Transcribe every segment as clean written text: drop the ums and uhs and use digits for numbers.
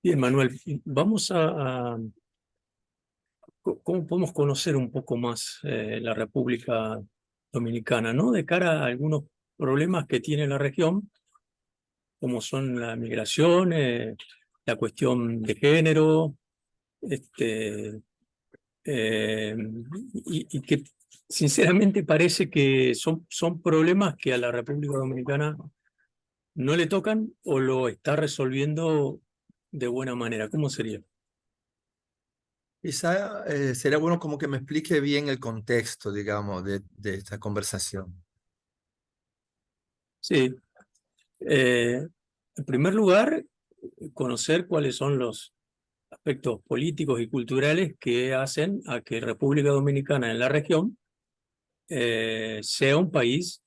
Bien, Manuel, vamos ¿cómo podemos conocer un poco más la República Dominicana, ¿no? De cara a algunos problemas que tiene la región, como son la migración, la cuestión de género, este, eh, y que sinceramente parece que son problemas que a la República Dominicana no le tocan o lo está resolviendo de buena manera. ¿Cómo sería? Quizá sería bueno como que me explique bien el contexto, digamos, de esta conversación. Sí. En primer lugar, conocer cuáles son los aspectos políticos y culturales que hacen a que República Dominicana en la región sea un país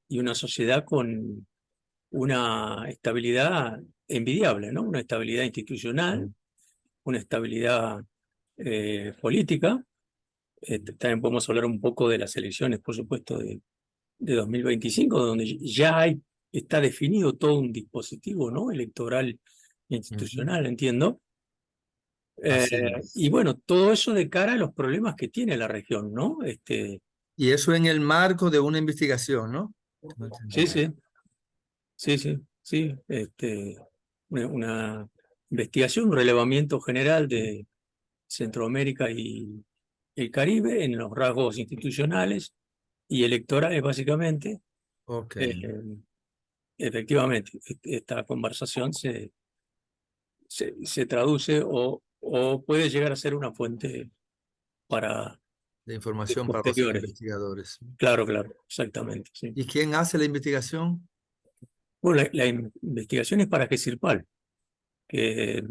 y una sociedad con una estabilidad envidiable, ¿no? Una estabilidad institucional, una estabilidad política. También podemos hablar un poco de las elecciones, por supuesto, de 2025, donde ya está definido todo un dispositivo, ¿no? Electoral e Ujú. institucional, entiendo. Así Y es. bueno, todo eso de cara a los problemas que tiene la región, ¿no? Y eso en el marco de una investigación, ¿no? Tengo Sí, entendido. sí, sí, sí, sí. Una investigación, un relevamiento general de Centroamérica y el Caribe en los rasgos institucionales y electorales, básicamente. Ok. Eh, Efectivamente, esta conversación se traduce o puede llegar a ser una fuente para De información para los posteriores. investigadores. Claro, claro, exactamente, sí. ¿Y quién hace la investigación? Bueno, la investigación es para GESIRPAL, que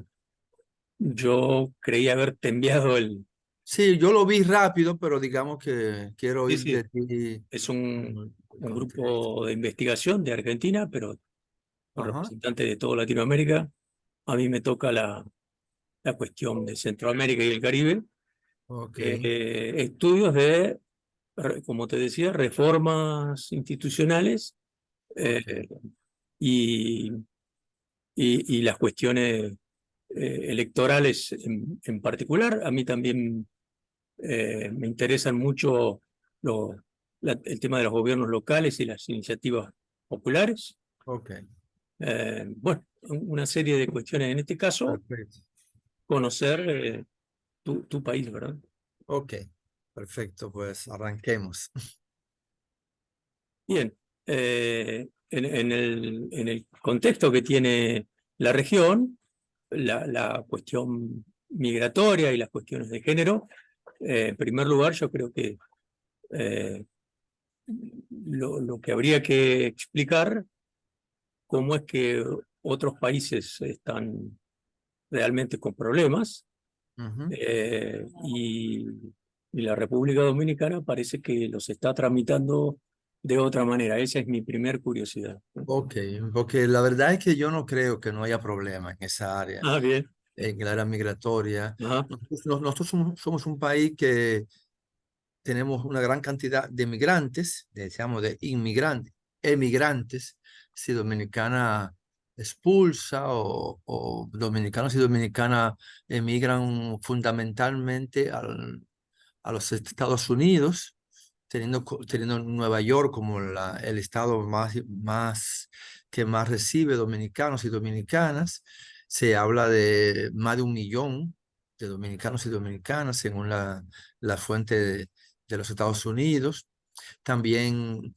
yo creía haberte enviado el... Sí, yo lo vi rápido, pero digamos que quiero Sí, oír sí, de ti es el un contexto. grupo de investigación de Argentina, pero con Ajá. representantes de toda Latinoamérica. A mí me toca la cuestión de Centroamérica y el Caribe. Ok. Estudios de, como te decía, reformas institucionales Ok. eh, y, y las cuestiones electorales en particular. A mí también me interesan mucho lo- el tema de los gobiernos locales y las iniciativas populares. Ok. Bueno, una serie de cuestiones. En este caso, Perfecto. conocer tu país, ¿verdad? Ok. Perfecto. Pues arranquemos. Bien, en el contexto que tiene la región, la cuestión migratoria y las cuestiones de género, en primer lugar, yo creo que eh, lo que habría que explicar cómo es que otros países están realmente con problemas Ujú. y la República Dominicana parece que los está tramitando de otra manera. Esa es mi primer curiosidad, ¿no? Ok, porque la verdad es que yo no creo que no haya problema en esa área, Ah, bien. en el área migratoria. Ajá. Nosotros somos un país que tenemos una gran cantidad de migrantes, decíamos de inmigrantes, emigrantes, si dominicana expulsa o dominicanos y dominicanas emigran fundamentalmente a los Estados Unidos, teniendo Nueva York como el estado que más recibe dominicanos y dominicanas. Se habla de más de 1 millón de dominicanos y dominicanas según la fuente de los Estados Unidos. También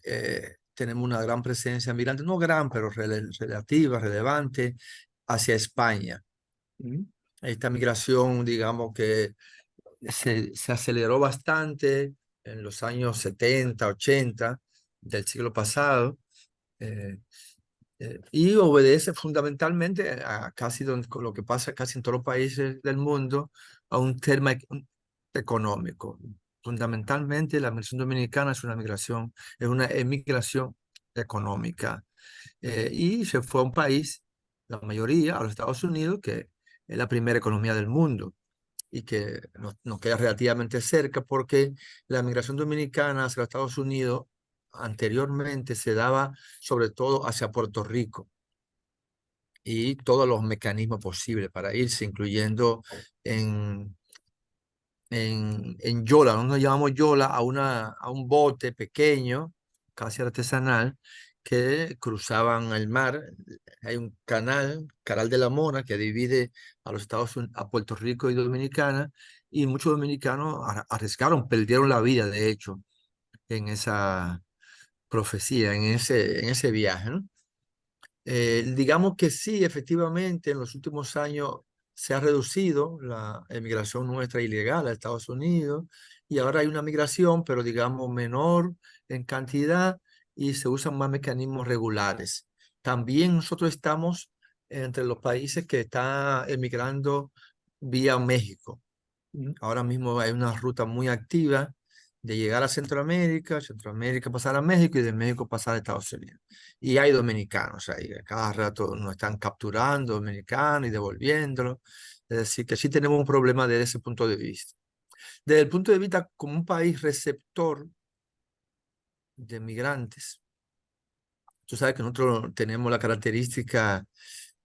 tenemos una gran presencia migrante, no gran, pero relativa, relevante, hacia España. Mm. Esta migración, digamos que se aceleró bastante en los años 70 80 del siglo pasado, eh, y obedece fundamentalmente a con lo que pasa casi en todos los países del mundo, a un tema económico. Fundamentalmente la migración dominicana es una emigración económica, y se fue a un país, la mayoría, a los Estados Unidos, que es la primera economía del mundo y que nos queda relativamente cerca porque la migración dominicana hacia los Estados Unidos anteriormente se daba sobre todo hacia Puerto Rico y todos los mecanismos posibles para irse, incluyendo en yola, nosotros nos llamamos yola a un bote pequeño, casi artesanal, que cruzaban el mar. Hay un Canal de la Mona, que divide a los Estados Unidos, a Puerto Rico y Dominicana, y muchos dominicanos arriesgaron, perdieron la vida, de hecho, en esa profecía, en ese viaje, ¿no? Digamos que sí, efectivamente, en los últimos años se ha reducido la emigración nuestra ilegal a Estados Unidos y ahora hay una migración, pero digamos menor en cantidad y se usan más mecanismos regulares. También nosotros estamos entre los países que están emigrando vía México. Ahora mismo hay una ruta muy activa de llegar a Centroamérica pasar a México y de México pasar a Estados Unidos. Y hay dominicanos ahí, a cada rato nos están capturando dominicanos y devolviéndolos. Es decir, que sí tenemos un problema desde ese punto de vista. Desde el punto de vista como un país receptor de migrantes, tú sabes que nosotros tenemos la característica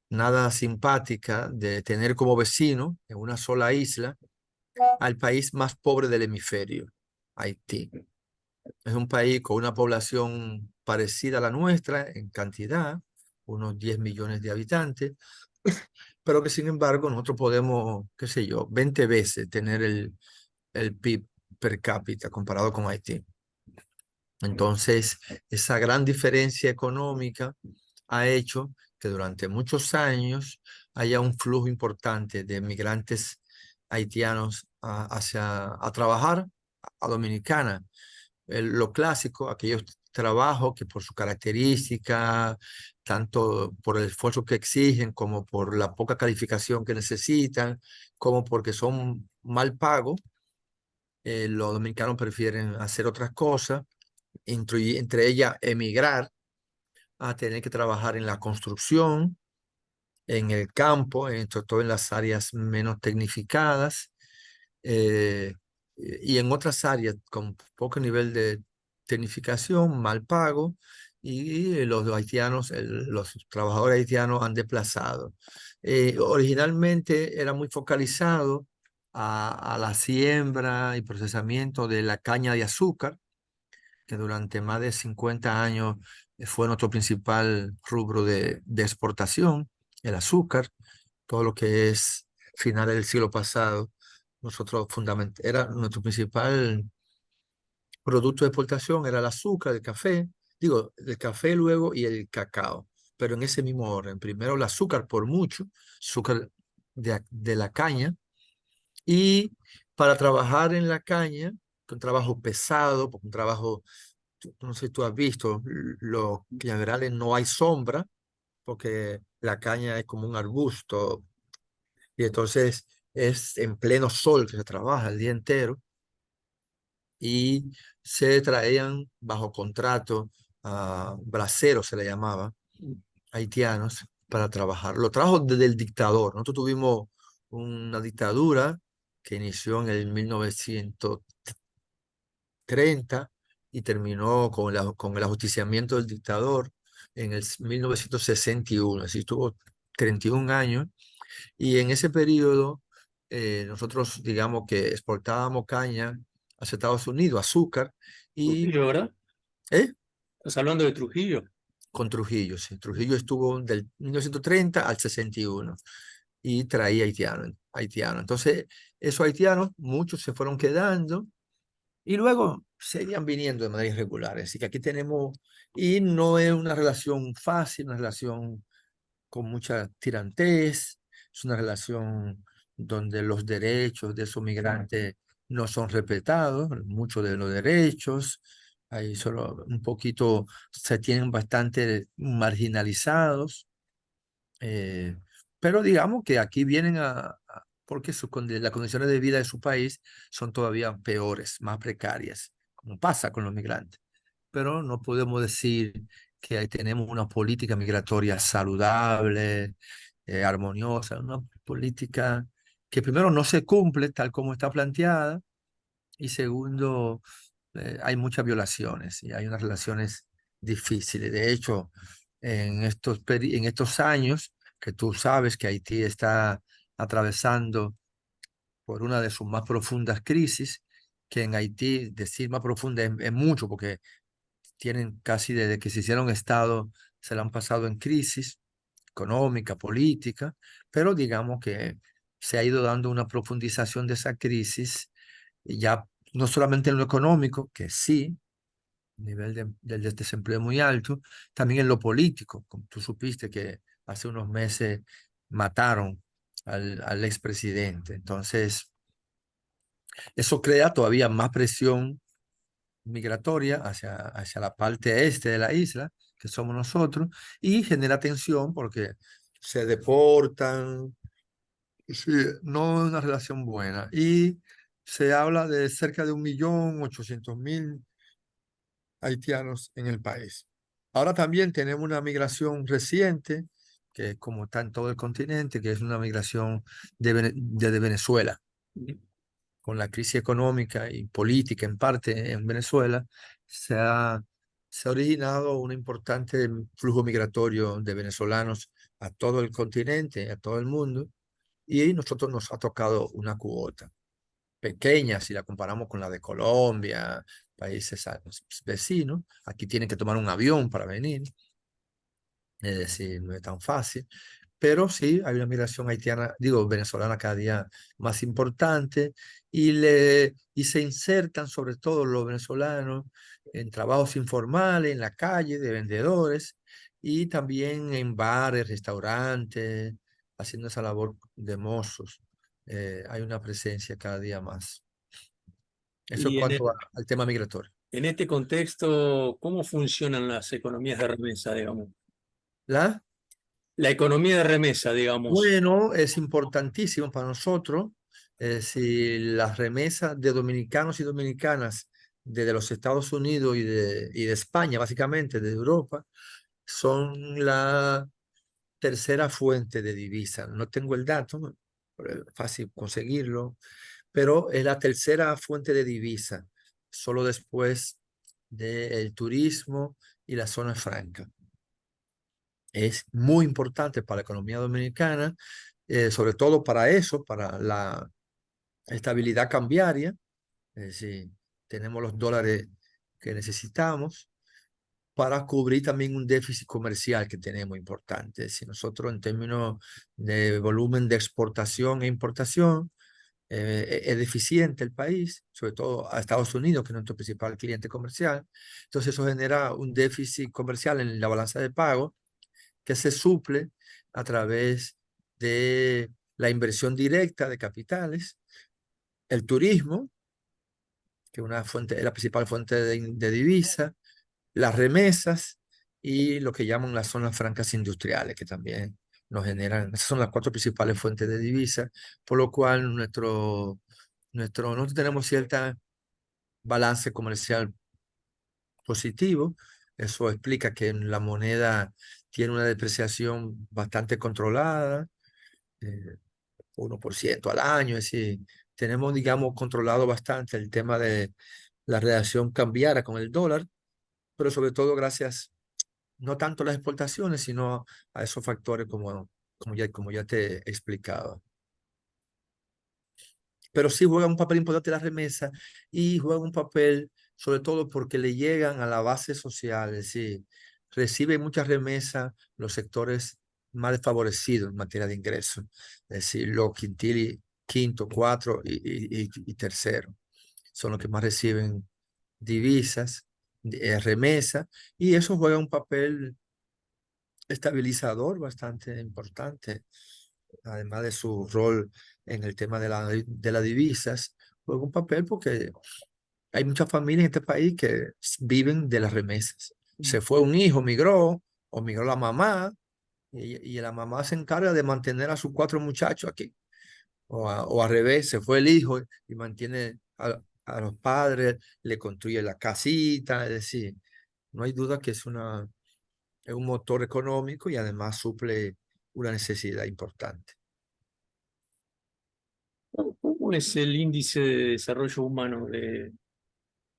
nada simpática de tener como vecino en una sola isla al país más pobre del hemisferio, Haití. Es un país con una población parecida a la nuestra en cantidad, unos 10 millones de habitantes, pero que sin embargo nosotros podemos, qué sé yo, 20 veces tener el PIB per cápita comparado con Haití. Entonces, esa gran diferencia económica ha hecho que durante muchos años haya un flujo importante de migrantes haitianos a trabajar a Dominicana. Lo clásico, aquellos trabajos que por su característica, tanto por el esfuerzo que exigen, como por la poca calificación que necesitan, como porque son mal pagos, los dominicanos prefieren hacer otras cosas, entre ellas emigrar a tener que trabajar en la construcción, en el campo, sobre todo en las áreas menos tecnificadas, eh, y en otras áreas con poco nivel de tecnificación, mal pago, y los haitianos, los trabajadores haitianos han desplazado. Originalmente era muy focalizado a la siembra y procesamiento de la caña de azúcar, que durante más de 50 años fue nuestro principal rubro de exportación, el azúcar, todo lo que es finales del siglo pasado. Nosotros era nuestro principal producto de exportación, era el azúcar, el café, digo, el café luego y el cacao, pero en ese mismo orden. Primero el azúcar por mucho, azúcar de la caña, y para trabajar en la caña, un trabajo pesado, porque un trabajo, no sé si tú has visto, lo que en general no hay sombra, porque la caña es como un arbusto, y entonces es en pleno sol que se trabaja el día entero, y se traían bajo contrato a braceros, se le llamaba, haitianos, para trabajar. Lo trajo desde el dictador. Nosotros tuvimos una dictadura que inició en el 1930 y terminó con el ajusticiamiento del dictador en el 1961. Así estuvo 31 años. Y en ese periodo, nosotros, digamos que exportábamos caña hacia Estados Unidos, azúcar, y Trujillo, ¿verdad? ¿eh? ¿Estás hablando de Trujillo? Con Trujillo, sí. Trujillo estuvo del 1930 al 61 y traía haitianos. Entonces, esos haitianos, muchos se fueron quedando y luego seguían viniendo de manera irregular. Así que aquí tenemos, y no es una relación fácil, una relación con mucha tirantez, es una relación donde los derechos de esos migrantes no son respetados, muchos de los derechos, ahí solo un poquito se tienen bastante marginalizados, eh, pero digamos que aquí vienen porque las condiciones de vida de su país son todavía peores, más precarias, como pasa con los migrantes. Pero no podemos decir que ahí tenemos una política migratoria saludable, armoniosa, una política que primero no se cumple tal como está planteada y segundo, hay muchas violaciones y hay unas relaciones difíciles. De hecho, en estos años que tú sabes que Haití está atravesando por una de sus más profundas crisis, que en Haití decir más profunda es mucho, porque tienen casi desde que se hicieron Estado, se la han pasado en crisis económica, política, pero digamos que se ha ido dando una profundización de esa crisis, y ya no solamente en lo económico, que sí, el nivel del desempleo muy alto, también en lo político, como tú supiste que hace unos meses mataron al expresidente. Entonces, eso crea todavía más presión migratoria hacia la parte este de la isla, que somos nosotros, y genera tensión porque se deportan, sí, no es una relación buena. Y se habla de cerca de 1.800.000 haitianos en el país. Ahora también tenemos una migración reciente, que como está en todo el continente, que es una migración de Venezuela. Con la crisis económica y política en parte en Venezuela, se ha originado un importante flujo migratorio de venezolanos a todo el continente, a todo el mundo, y nosotros nos ha tocado una cuota pequeña si la comparamos con la de Colombia, países vecinos. Aquí tienen que tomar un avión para venir, es decir, no es tan fácil, pero sí hay una migración haitiana, digo, venezolana cada día más importante, y se insertan sobre todo los venezolanos en trabajos informales, en la calle, de vendedores, y también en bares, restaurantes, haciendo esa labor de mozos. Hay una presencia cada día más. Eso en Y cuanto al tema migratorio. en este contexto, ¿cómo funcionan las economías de remesa, digamos? ¿La? La economía de remesa, digamos. Bueno, es importantísimo para nosotros. Si las remesas de dominicanos y dominicanas desde los Estados Unidos y de España, básicamente, de Europa, son la tercera fuente de divisa. No tengo el dato, ¿no? Pero es fácil conseguirlo, pero es la tercera fuente de divisa, solo después del turismo y la zona franca. Es muy importante para la economía dominicana, sobre todo para eso, para la estabilidad cambiaria. Es decir, tenemos los dólares que necesitamos para cubrir también un déficit comercial que tenemos importante. Si nosotros en términos de volumen de exportación e importación, es deficiente el país, sobre todo a Estados Unidos, que es nuestro principal cliente comercial. Entonces eso genera un déficit comercial en la balanza de pago que se suple a través de la inversión directa de capitales, el turismo, que es la principal fuente de divisa, las remesas y lo que llaman las zonas francas industriales, que también nos generan, esas son las cuatro principales fuentes de divisa, por lo cual nosotros tenemos cierta balance comercial positivo. Eso explica que la moneda tiene una depreciación bastante controlada, 1% al año. Es decir, tenemos, digamos, controlado bastante el tema de la relación cambiaria con el dólar, pero sobre todo gracias no tanto a las exportaciones, sino a esos factores como ya te he explicado. Pero sí juega un papel importante la remesa, y juega un papel sobre todo porque le llegan a la base social, es decir, reciben muchas remesas los sectores más desfavorecidos en materia de ingresos, es decir, los quintil, quinto, cuatro y tercero, son los que más reciben divisas, remesas, y eso juega un papel estabilizador bastante importante, además de su rol en el tema de las divisas. Juega un papel porque hay muchas familias en este país que viven de las remesas. Se fue un hijo, migró, o migró la mamá, y la mamá se encarga de mantener a sus cuatro muchachos aquí. O al revés, se fue el hijo y mantiene a los padres, le construye la casita. Es decir, no hay duda que es un motor económico y además suple una necesidad importante. ¿Cómo es el índice de desarrollo humano de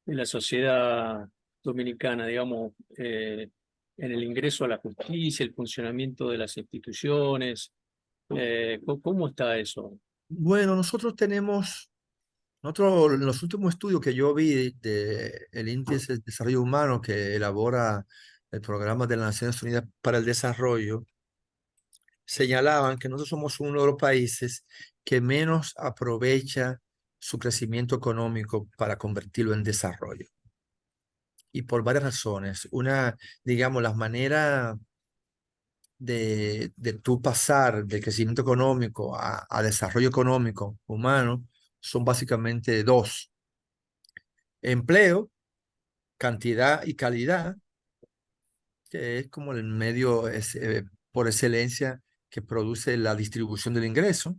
la sociedad dominicana, digamos? en el ingreso a la justicia, el funcionamiento de las instituciones. ¿Cómo está eso? Bueno, nosotros, en los últimos estudios que yo vi de el Índice de Desarrollo Humano que elabora el Programa de las Naciones Unidas para el Desarrollo, señalaban que nosotros somos uno de los países que menos aprovecha su crecimiento económico para convertirlo en desarrollo. Y por varias razones. Una, digamos, las maneras de tú pasar del crecimiento económico a desarrollo económico humano son básicamente dos: empleo, cantidad y calidad, que es como el medio por excelencia que produce la distribución del ingreso.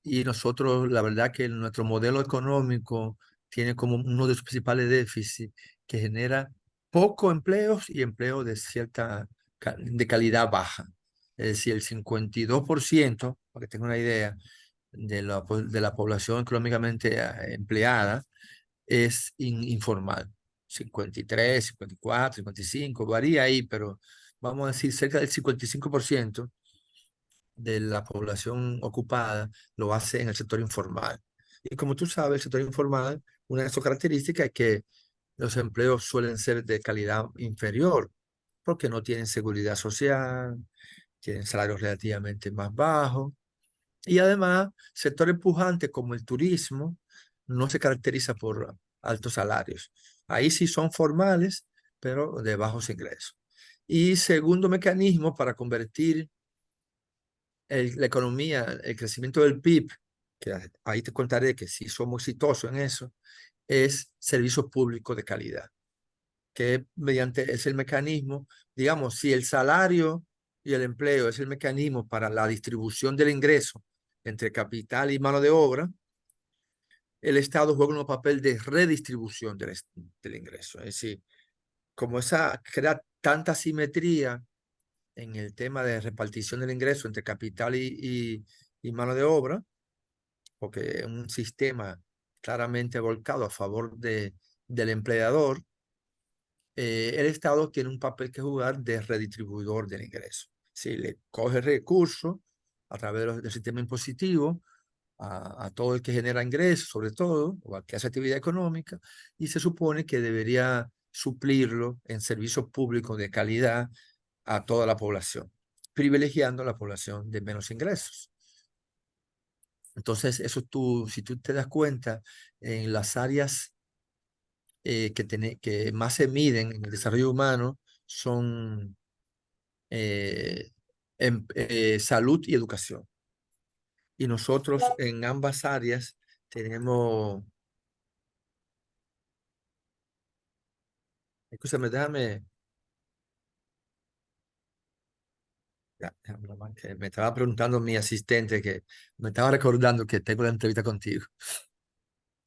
Y nosotros, la verdad que nuestro modelo económico tiene como uno de sus principales déficits que genera poco empleos y empleo de cierta de calidad baja. Es decir, el 52%, para que tenga una idea, de la población económicamente empleada es informal. 53, 54, 55, varía ahí, pero vamos a decir cerca del 55% de la población ocupada lo hace en el sector informal. Y como tú sabes, el sector informal, una de sus características es que los empleos suelen ser de calidad inferior, porque no tienen seguridad social, tienen salarios relativamente más bajos. Y además, sectores pujantes como el turismo no se caracteriza por altos salarios. Ahí sí son formales, pero de bajos ingresos. Y segundo mecanismo para convertir la economía, el crecimiento del PIB, que ahí te contaré que sí somos exitosos en eso, es servicios públicos de calidad, que mediante es el mecanismo, digamos, si el salario y el empleo es el mecanismo para la distribución del ingreso entre capital y mano de obra, el Estado juega un papel de redistribución del ingreso. Es decir, como esa crea tanta simetría en el tema de repartición del ingreso entre capital y mano de obra, porque es un sistema claramente volcado a favor del empleador, el Estado tiene un papel que jugar de redistribuidor del ingreso. Si le coge recursos a través del sistema impositivo a todo el que genera ingresos, sobre todo, o al que hace actividad económica, y se supone que debería suplirlo en servicios públicos de calidad a toda la población, privilegiando a la población de menos ingresos. Entonces, eso si tú te das cuenta, en las áreas que más se miden en el desarrollo humano son eh, salud y educación. Y nosotros en ambas áreas tenemos, escúchame, déjame, déjame nomás, que me estaba preguntando mi asistente que me estaba recordando que tengo la entrevista contigo.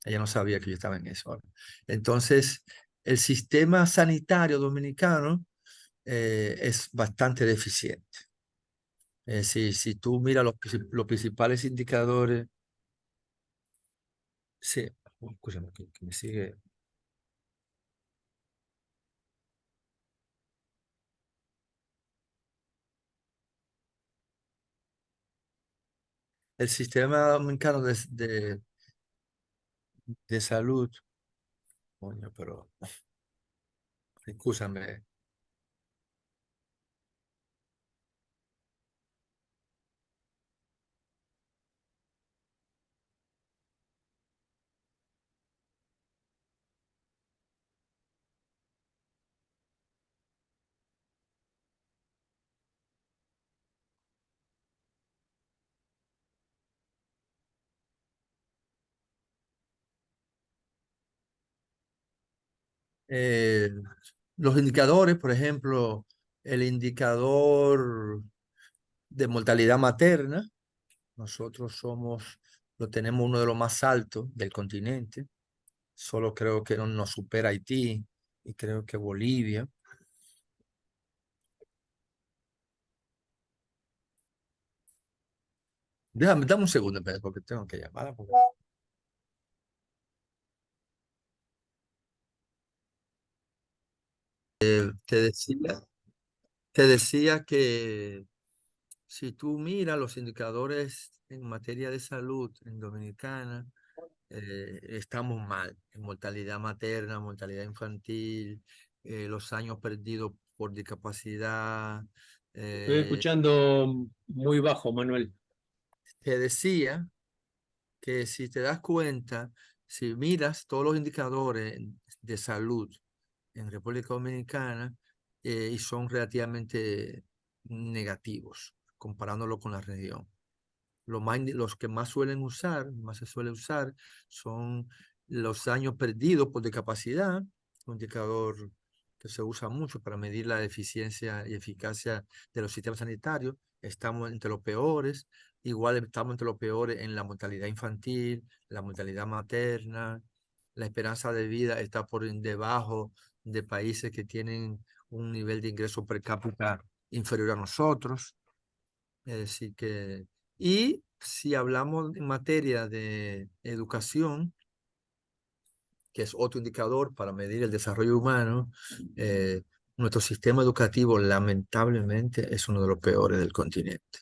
Ella no sabía que yo estaba en eso. Entonces, el sistema sanitario dominicano es bastante deficiente. Si tú miras los principales indicadores, sí, escúchame, que me sigue. El sistema dominicano de salud, coño, pero, escúchame, eh, los indicadores, por ejemplo, el indicador de mortalidad materna, nosotros lo tenemos uno de los más altos del continente. Solo creo que no nos supera Haití y creo que Bolivia. Dame un segundo, espera, porque tengo que llamar. te decía que si tú miras los indicadores en materia de salud en Dominicana, estamos mal en mortalidad materna, mortalidad infantil, los años perdidos por discapacidad. Estoy eh, escuchando muy bajo, Manuel. Te decía que si te das cuenta, si miras todos los indicadores de salud en República Dominicana, y son relativamente negativos comparándolo con la región. Los que más se suele usar, son los años perdidos por discapacidad, un indicador que se usa mucho para medir la eficiencia y eficacia de los sistemas sanitarios. Estamos entre los peores, igual estamos entre los peores en la mortalidad infantil, la mortalidad materna, la esperanza de vida está por debajo de países que tienen un nivel de ingreso per cápita inferior a nosotros. Es decir, que, y si hablamos en materia de educación, que es otro indicador para medir el desarrollo humano, nuestro sistema educativo lamentablemente es uno de los peores del continente.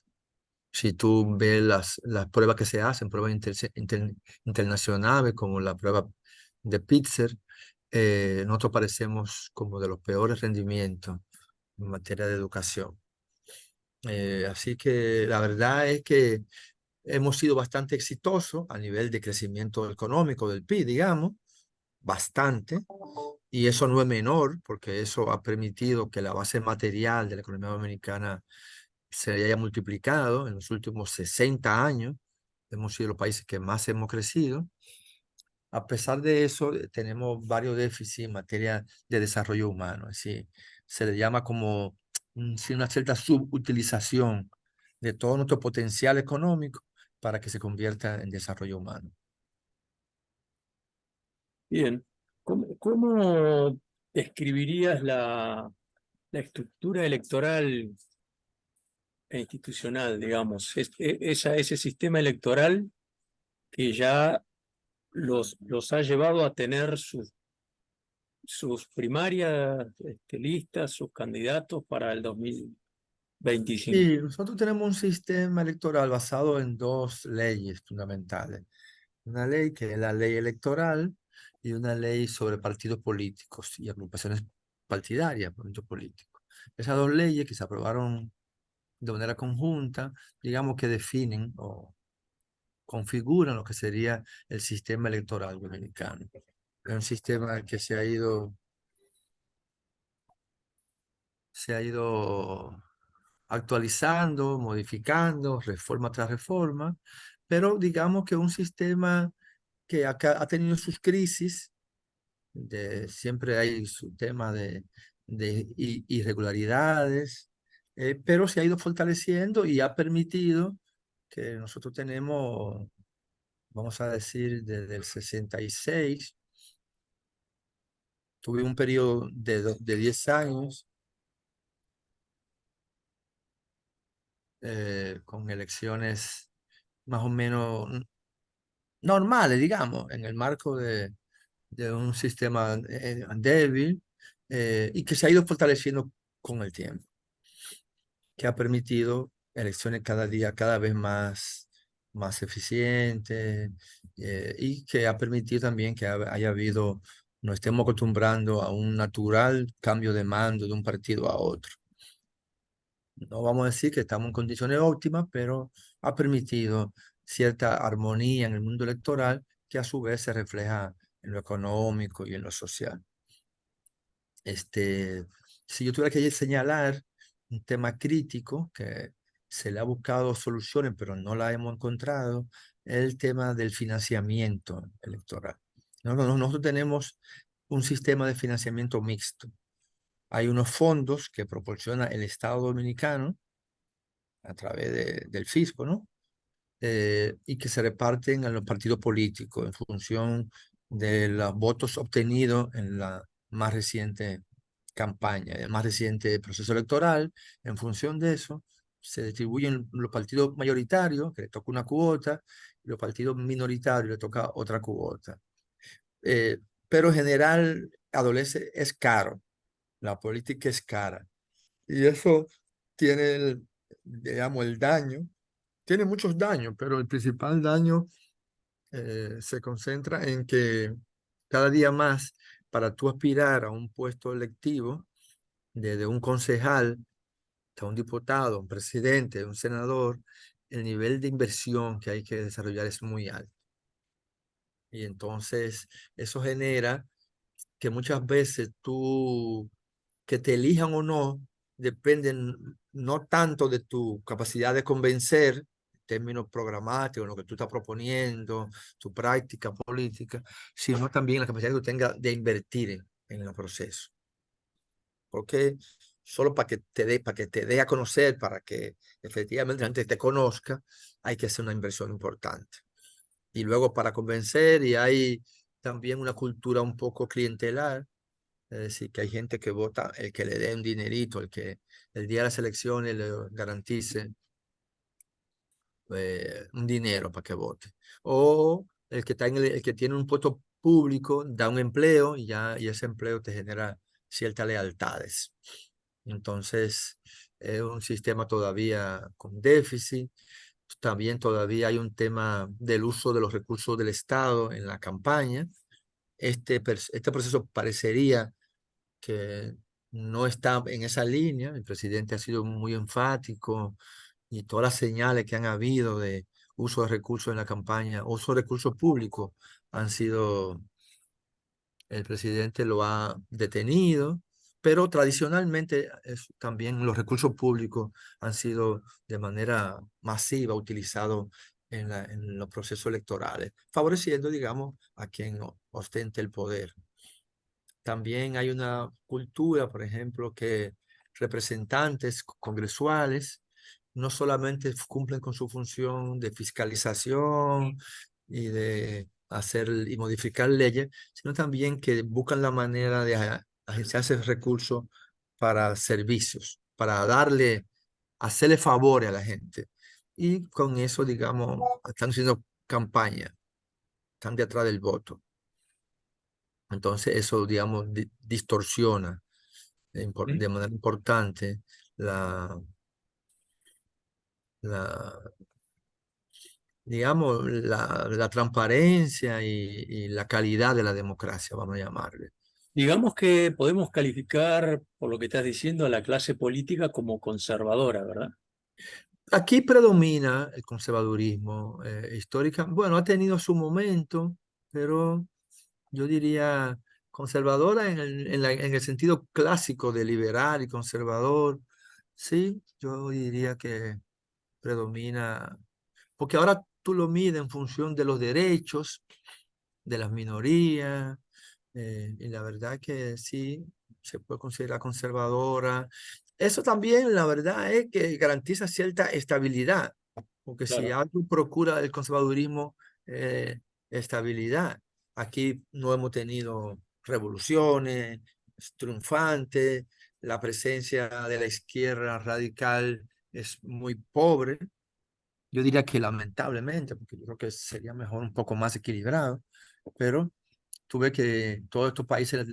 Si tú ves las pruebas que se hacen, pruebas internacionales como la prueba de Pitzer, nosotros parecemos como de los peores rendimientos en materia de educación. Así que la verdad es que hemos sido bastante exitosos a nivel de crecimiento económico del PIB, digamos, bastante, y eso no es menor, porque eso ha permitido que la base material de la economía dominicana se haya multiplicado en los últimos 60 años. Hemos sido los países que más hemos crecido. A pesar de eso, tenemos varios déficits en materia de desarrollo humano. Es decir, se le llama como sí, una cierta subutilización de todo nuestro potencial económico para que se convierta en desarrollo humano. Bien. ¿Cómo describirías la estructura electoral e institucional, digamos? Ese sistema electoral que ya los ha llevado a tener sus primarias listas, sus candidatos para el 2025. Y nosotros tenemos un sistema electoral basado en dos leyes fundamentales. Una ley que es la ley electoral y una ley sobre partidos políticos y agrupaciones partidarias, partidos políticos. Esas dos leyes que se aprobaron de manera conjunta, digamos que definen o configuran lo que sería el sistema electoral dominicano. Es un sistema que se ha ido actualizando, modificando, reforma tras reforma, pero digamos que un sistema que acá ha tenido sus crisis, siempre hay su tema de irregularidades, pero se ha ido fortaleciendo y ha permitido que nosotros tenemos, vamos a decir, desde el 66, tuve un periodo de 10 años con elecciones más o menos normales, digamos, en el marco de un sistema débil, y que se ha ido fortaleciendo con el tiempo, que ha permitido elecciones cada día cada vez más eficientes, y que ha permitido también que haya habido, nos estemos acostumbrando a un natural cambio de mando de un partido a otro. No vamos a decir que estamos en condiciones óptimas, pero ha permitido cierta armonía en el mundo electoral que a su vez se refleja en lo económico y en lo social. Si yo tuviera que señalar un tema crítico que se le ha buscado soluciones, pero no la hemos encontrado, es el tema del financiamiento electoral. Nosotros tenemos un sistema de financiamiento mixto. Hay unos fondos que proporciona el Estado Dominicano a través del fisco, ¿no? Y que se reparten a los partidos políticos en función de los votos obtenidos en la más reciente campaña, el más reciente proceso electoral. En función de eso, se distribuyen los partidos mayoritarios, que le toca una cuota, y los partidos minoritarios le toca otra cuota. Pero en general, adolece, es caro. La política es cara. Y eso tiene, digamos, el daño. Tiene muchos daños, pero el principal daño se concentra en que cada día más, para tú aspirar a un puesto electivo, desde un concejal hasta un diputado, un presidente, un senador, el nivel de inversión que hay que desarrollar es muy alto. Y entonces eso genera que muchas veces tú, que te elijan o no, dependen no tanto de tu capacidad de convencer, en términos programáticos, lo que tú estás proponiendo, tu práctica política, sino también la capacidad que tú tengas de invertir en el proceso. Porque solo para que te dé a conocer, para que efectivamente la gente te conozca, hay que hacer una inversión importante. Y luego para convencer, y hay también una cultura un poco clientelar, es decir, que hay gente que vota, el que le dé un dinerito, el que el día de las elecciones le garantice un dinero para que vote. O el que, está el que tiene un puesto público da un empleo y, ya, y ese empleo te genera ciertas lealtades. Entonces, es un sistema todavía con déficit. También todavía hay un tema del uso de los recursos del Estado en la campaña. Este proceso parecería que no está en esa línea. El presidente ha sido muy enfático y todas las señales que han habido de uso de recursos en la campaña, uso de recursos públicos, han sido, el presidente lo ha detenido, pero tradicionalmente también los recursos públicos han sido de manera masiva utilizados en los procesos electorales, favoreciendo, digamos, a quien ostente el poder. También hay una cultura, por ejemplo, que representantes congresuales no solamente cumplen con su función de fiscalización y de hacer y modificar leyes, sino también que buscan la manera de agenciarse recursos para servicios, para hacerle favores a la gente. Y con eso, digamos, están haciendo campaña, están detrás del voto. Entonces eso, digamos, distorsiona ¿Mm? de manera importante la, la, digamos, la transparencia y la calidad de la democracia, vamos a llamarle. Digamos que podemos calificar, por lo que estás diciendo, a la clase política como conservadora, ¿verdad? Aquí predomina el conservadurismo histórica. Bueno, ha tenido su momento, pero yo diría conservadora en el sentido clásico de liberal y conservador. Sí, yo diría que predomina, porque ahora tú lo mides en función de los derechos de las minorías, y la verdad que sí, se puede considerar conservadora. Eso también, la verdad, es que garantiza cierta estabilidad, porque si Claro. algo procura el conservadurismo, estabilidad. Aquí no hemos tenido revoluciones triunfantes, la presencia de la izquierda radical es muy pobre. Yo diría que lamentablemente, porque yo creo que sería mejor un poco más equilibrado, pero tú ves que todos estos países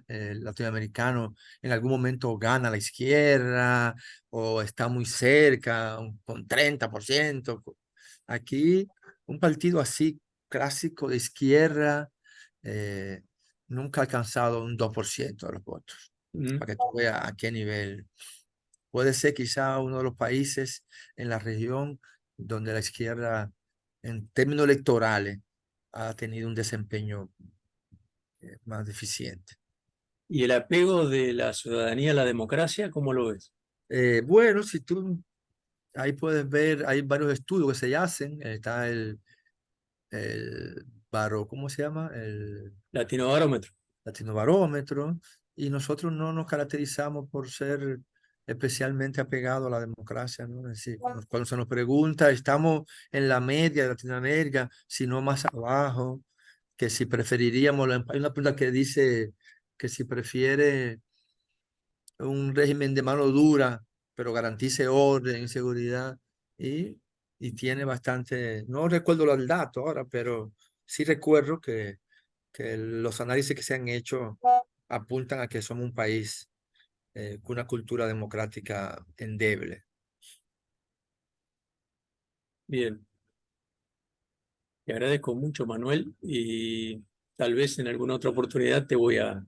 latinoamericanos en algún momento gana la izquierda o está muy cerca, con 30%. Aquí, un partido así clásico de izquierda eh, nunca ha alcanzado un 2% de los votos, Mm. para que tú veas a qué nivel. Puede ser quizá uno de los países en la región donde la izquierda, en términos electorales, ha tenido un desempeño más deficiente. ¿Y el apego de la ciudadanía a la democracia, cómo lo ves? Bueno, si tú ahí puedes ver, hay varios estudios que se hacen. Está el ¿cómo se llama? El Latinobarómetro. Latinobarómetro. Y nosotros no nos caracterizamos por ser especialmente apegados a la democracia, ¿no? Es decir, cuando se nos pregunta, estamos en la media de Latinoamérica, sino más abajo, que si preferiríamos, hay una pregunta que dice que si prefiere un régimen de mano dura, pero garantice orden y seguridad, y, y tiene bastante, no recuerdo los datos ahora, pero sí recuerdo que los análisis que se han hecho apuntan a que somos un país con una cultura democrática endeble. Bien, te agradezco mucho, Manuel, y tal vez en alguna otra oportunidad te voy a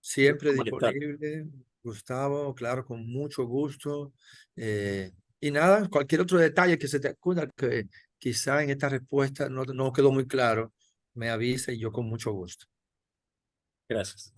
Siempre molestar. disponible, Gustavo, claro, con mucho gusto. Y nada, cualquier otro detalle que se te acuerda que quizá en esta respuesta no quedó muy claro, me avisa y yo con mucho gusto. Gracias.